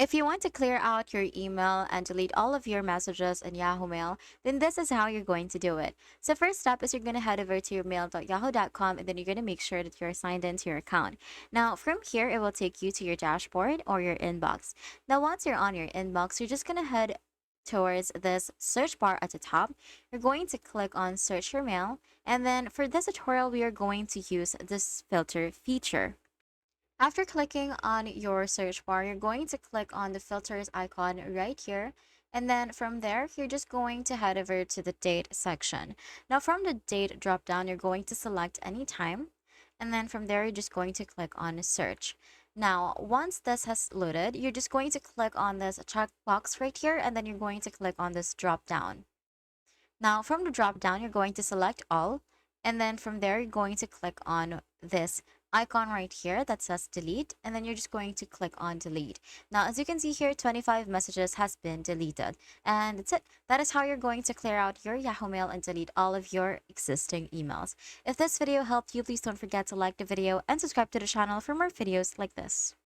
If you want to clear out your email and delete all of your messages in Yahoo Mail, then this is how you're going to do it. So first step is you're going to head over to your mail.yahoo.com and then you're going to make sure that you're signed into your account. Now from here, it will take you to your dashboard or your inbox. Now once you're on your inbox, you're just going to head towards this search bar at the top. You're going to click on search your mail. And then for this tutorial, we are going to use this filter feature. After clicking on your search bar, you're going to click on the filters icon right here. And then from there, you're just going to head over to the date section. Now from the date drop down, you're going to select any time. And then from there, you're just going to click on search. Now, once this has loaded, you're just going to click on this checkbox right here, and then you're going to click on this drop down. Now, from the drop down, you're going to select all, and then from there, you're going to click on this icon right here that says delete, and then you're just going to click on delete. Now, as you can see here, 25 messages has been deleted, and that's it. That is how you're going to clear out your Yahoo Mail and delete all of your existing emails. If this video helped you, please don't forget to like the video and subscribe to the channel for more videos like this.